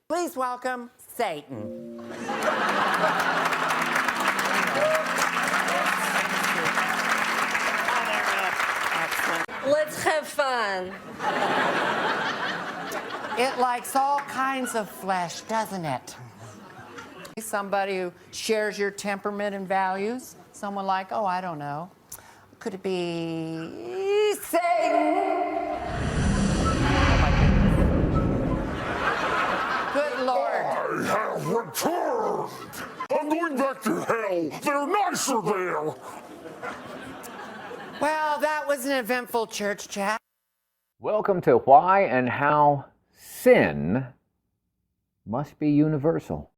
Please welcome Satan. Let's have fun. It likes all kinds of flesh, doesn't it? Somebody who shares your temperament and values. Someone like, oh, I don't know. Could it be Satan? Good Lord. I have returned. I'm going back to hell. They're nicer there. Well, that was an eventful church chat. Welcome to Why and How Sin Must Be Universal.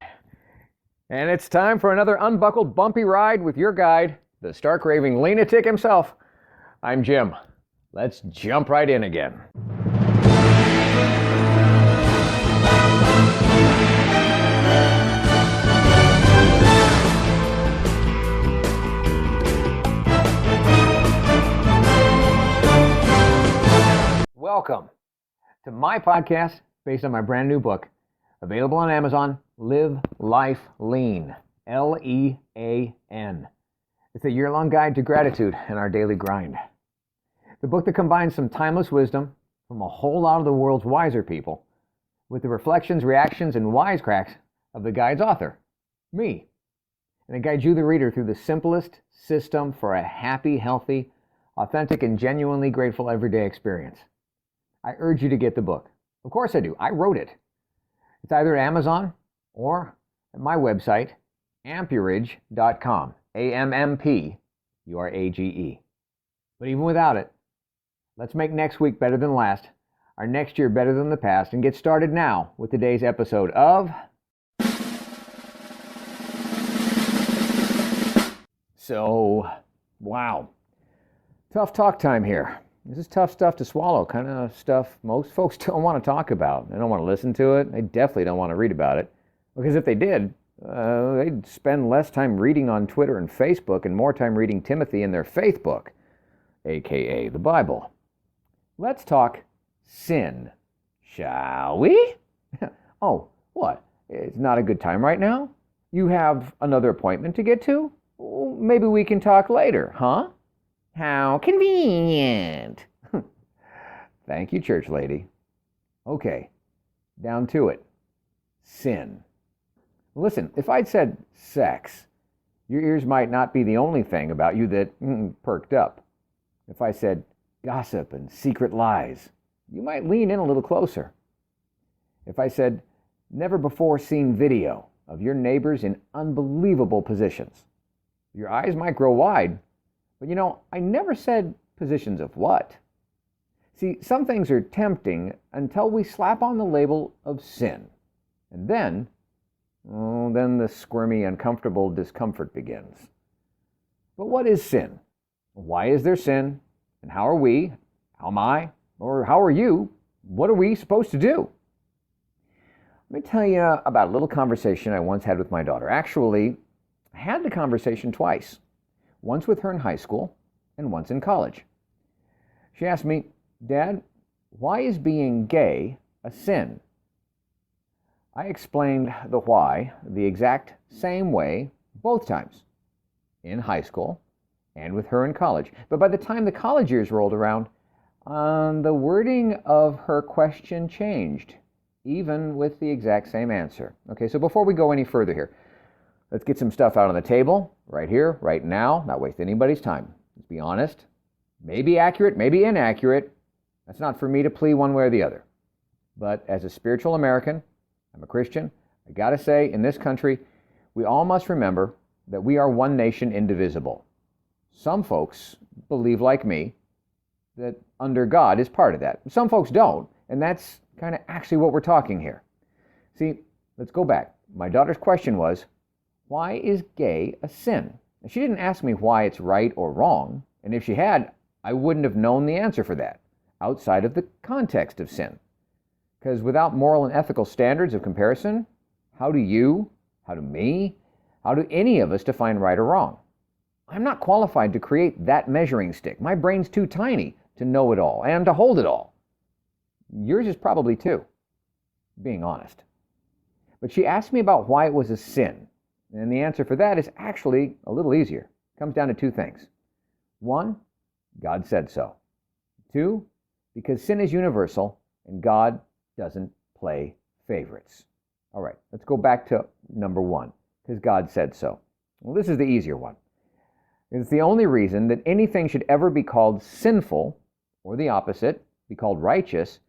And it's time for another unbuckled, bumpy ride with your guide, the stark raving LEAN-atic himself. I'm Jim. Let's jump right in again. Welcome to my podcast based on my brand new book, available on Amazon, Live Life Lean, L-E-A-N. It's a year-long guide to gratitude and our daily grind. The book that combines some timeless wisdom from a whole lot of the world's wiser people with the reflections, reactions, and wisecracks of the guide's author, me. And it guides you, the reader, through the simplest system for a happy, healthy, authentic, and genuinely grateful everyday experience. I urge you to get the book. Of course I do. I wrote it. It's either at Amazon or at my website, ampurage.com. A-M-M-P-U-R-A-G-E. But even without it, let's make next week better than last, our next year better than the past, and get started now with today's episode of... So, wow. Tough talk time here. This is tough stuff to swallow, kind of stuff most folks don't want to talk about. They don't want to listen to it. They definitely don't want to read about it. Because if they did, they'd spend less time reading on Twitter and Facebook and more time reading Timothy in their faith book, a.k.a. the Bible. Let's talk sin, shall we? Oh, what? It's not a good time right now? You have another appointment to get to? Maybe we can talk later, huh? How convenient. Thank you, church lady. Okay, down to it. Sin. Listen, if I'd said sex, your ears might not be the only thing about you that perked up. If I said gossip and secret lies, you might lean in a little closer. If I said never before seen video of your neighbors in unbelievable positions, your eyes might grow wide. But you know, I never said positions of what. See, some things are tempting until we slap on the label of sin. And then the squirmy, uncomfortable discomfort begins. But what is sin? Why is there sin? And how are we? How am I? Or how are you? What are we supposed to do? Let me tell you about a little conversation I once had with my daughter. Actually, I had the conversation twice. Once with her in high school, and once in college. She asked me, Dad, why is being gay a sin? I explained the why the exact same way both times, in high school and with her in college. But by the time the college years rolled around, the wording of her question changed, even with the exact same answer. Okay, so before we go any further here, let's get some stuff out on the table, right here, right now, not waste anybody's time. Let's be honest. Maybe accurate, maybe inaccurate. That's not for me to plea one way or the other. But as a spiritual American, I'm a Christian, I gotta say, in this country, we all must remember that we are one nation indivisible. Some folks believe, like me, that under God is part of that. Some folks don't, and that's kind of actually what we're talking here. See, let's go back. My daughter's question was, why is gay a sin? And she didn't ask me why it's right or wrong, and if she had, I wouldn't have known the answer for that, outside of the context of sin. Because without moral and ethical standards of comparison, how do you, how do me, how do any of us define right or wrong? I'm not qualified to create that measuring stick. My brain's too tiny to know it all and to hold it all. Yours is probably too, being honest. But she asked me about why it was a sin. And the answer for that is actually a little easier. It comes down to two things. One, God said so. Two, because sin is universal and God doesn't play favorites. All right, let's go back to number one, because God said so. Well, this is the easier one. It's the only reason that anything should ever be called sinful, or the opposite, be called righteous,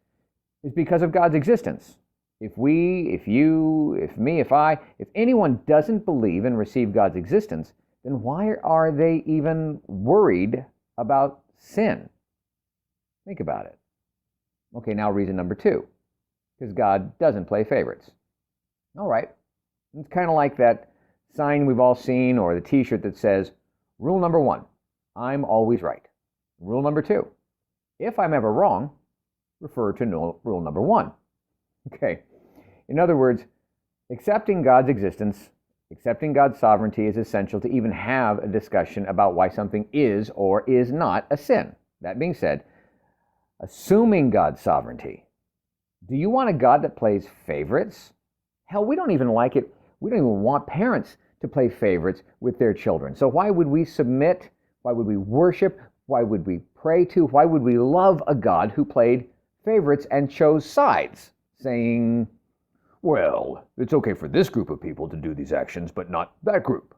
is because of God's existence. If we, if you, if me, if I, if anyone doesn't believe and receive God's existence, then why are they even worried about sin? Think about it. Okay, now reason number two, because God doesn't play favorites. All right, it's kind of like that sign we've all seen or the t-shirt that says, rule number one, I'm always right. Rule number two, if I'm ever wrong, refer to rule number one. Okay, in other words, accepting God's existence, accepting God's sovereignty is essential to even have a discussion about why something is or is not a sin. That being said, assuming God's sovereignty, do you want a God that plays favorites? Hell, we don't even like it. We don't even want parents to play favorites with their children. So why would we submit? Why would we worship? Why would we pray to? Why would we love a God who played favorites and chose sides, saying, well, it's okay for this group of people to do these actions, but not that group.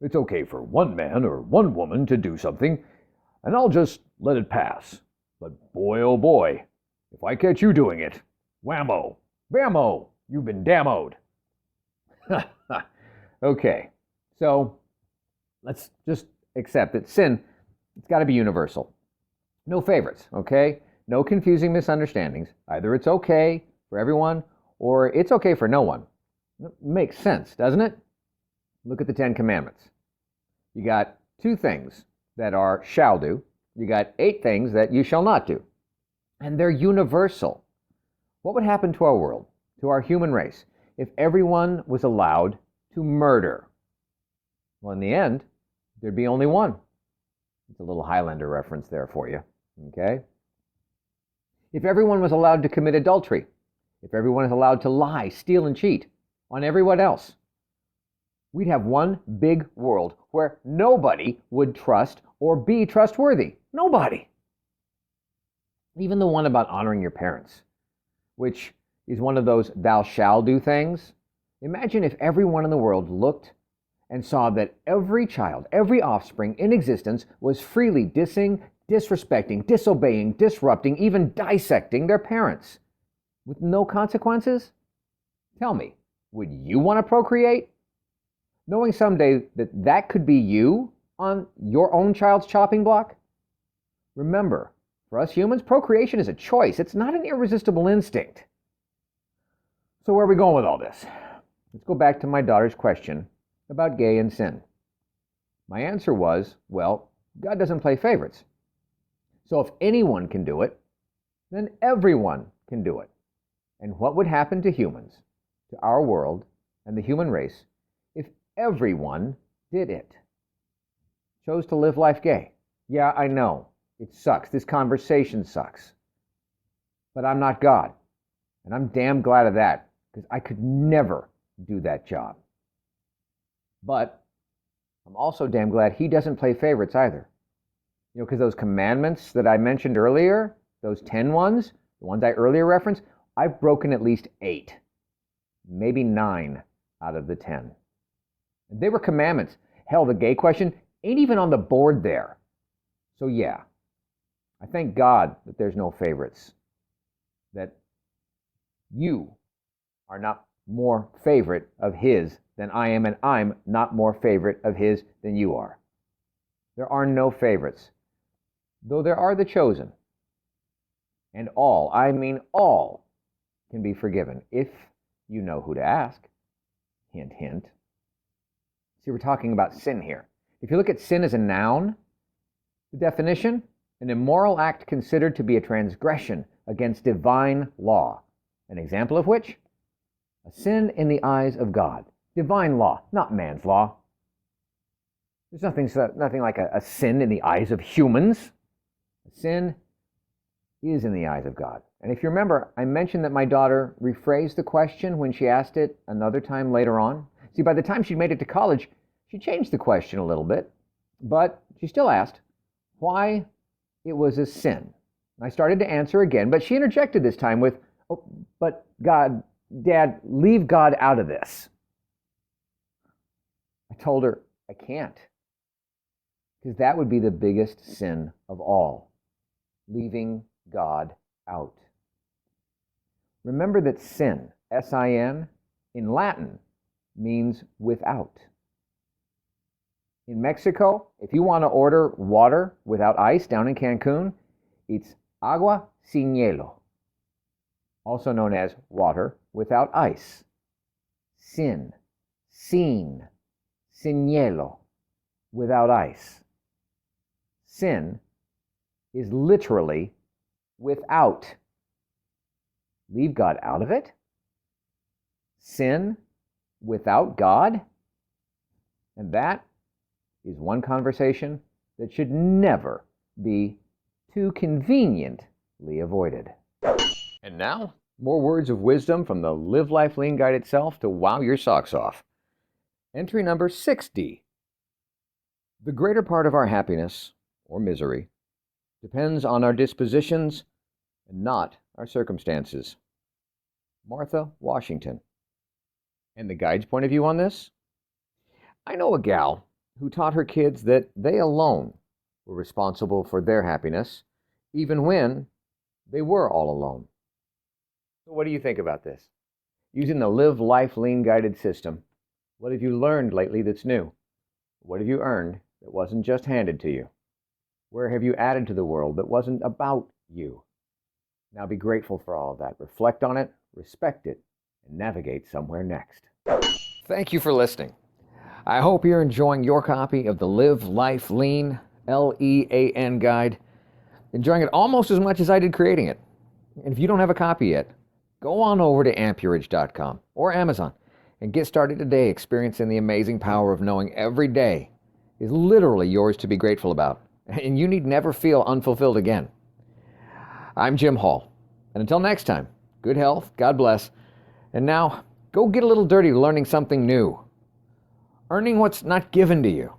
It's okay for one man or one woman to do something, and I'll just let it pass. But boy, oh boy, if I catch you doing it, whammo, bammo, you've been dammoed. Okay, so let's just accept that sin, it's got to be universal. No favorites, okay? No confusing misunderstandings. Either it's okay for everyone or it's okay for no one. Makes sense, doesn't it? Look at the Ten Commandments. You got 2 things that are shall do. You got 8 things that you shall not do. And they're universal. What would happen to our world, to our human race, if everyone was allowed to murder? Well, in the end, there'd be only one. It's a little Highlander reference there for you, okay? If everyone was allowed to commit adultery, if everyone is allowed to lie, steal, and cheat on everyone else, we'd have one big world where nobody would trust or be trustworthy. Nobody. Even the one about honoring your parents, which is one of those thou shall do things. Imagine if everyone in the world looked and saw that every child, every offspring in existence was freely dissing, disrespecting, disobeying, disrupting, even dissecting their parents with no consequences. Tell me, would you want to procreate? Knowing someday that that could be you on your own child's chopping block? Remember, for us humans, procreation is a choice. It's not an irresistible instinct. So where are we going with all this? Let's go back to my daughter's question about gay and sin. My answer was, well, God doesn't play favorites. So if anyone can do it, then everyone can do it. And what would happen to humans, to our world and the human race, if everyone did it? Chose to live life gay. Yeah, I know. It sucks. This conversation sucks. But I'm not God. And I'm damn glad of that, because I could never do that job. But I'm also damn glad he doesn't play favorites either. You know, because those commandments that I mentioned earlier, those 10 ones, the ones I earlier referenced, I've broken at least 8, maybe 9 out of the 10. And they were commandments. Hell, the gay question ain't even on the board there. So yeah, I thank God that there's no favorites. That you are not more favorite of his than I am, and I'm not more favorite of his than you are. There are no favorites, though there are the chosen. And all, I mean all, can be forgiven if you know who to ask. Hint, hint. See, we're talking about sin here. If you look at sin as a noun, the definition, an immoral act considered to be a transgression against divine law. An example of which? A sin in the eyes of God. Divine law, not man's law. There's nothing like a sin in the eyes of humans. A sin is in the eyes of God. And if you remember, I mentioned that my daughter rephrased the question when she asked it another time later on. See, by the time she made it to college, she changed the question a little bit, but she still asked why it was a sin. I started to answer again, but she interjected this time with, "Oh, but God, Dad, leave God out of this." I told her, I can't, because that would be the biggest sin of all, leaving God out. Remember that sin, S-I-N, in Latin means without. In Mexico, if you want to order water without ice down in Cancun, it's agua sin hielo, also known as water without ice. Sin, sin hielo, without ice. Sin is literally without. Leave God out of it? Sin without God? And that is one conversation that should never be too conveniently avoided. And now, more words of wisdom from the Live Life Lean Guide itself to wow your socks off. Entry number 60. The greater part of our happiness, or misery, depends on our dispositions and not our circumstances. Martha Washington. And the guide's point of view on this? I know a gal who taught her kids that they alone were responsible for their happiness, even when they were all alone. So what do you think about this? Using the Live Life Lean guided system, what have you learned lately that's new? What have you earned that wasn't just handed to you? Where have you added to the world that wasn't about you? Now be grateful for all of that. Reflect on it, respect it, and navigate somewhere next. Thank you for listening. I hope you're enjoying your copy of the Live Life Lean, L-E-A-N guide. Enjoying it almost as much as I did creating it. And if you don't have a copy yet, go on over to amperage.com or Amazon and get started today experiencing the amazing power of knowing every day is literally yours to be grateful about. And you need never feel unfulfilled again. I'm Jim Hall. And until next time, good health, God bless. And now, go get a little dirty learning something new. Earning what's not given to you.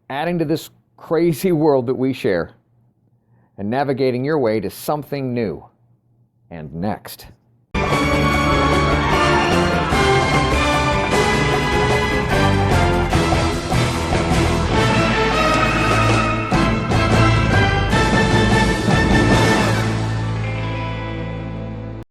Adding to this crazy world that we share. And navigating your way to something new and next.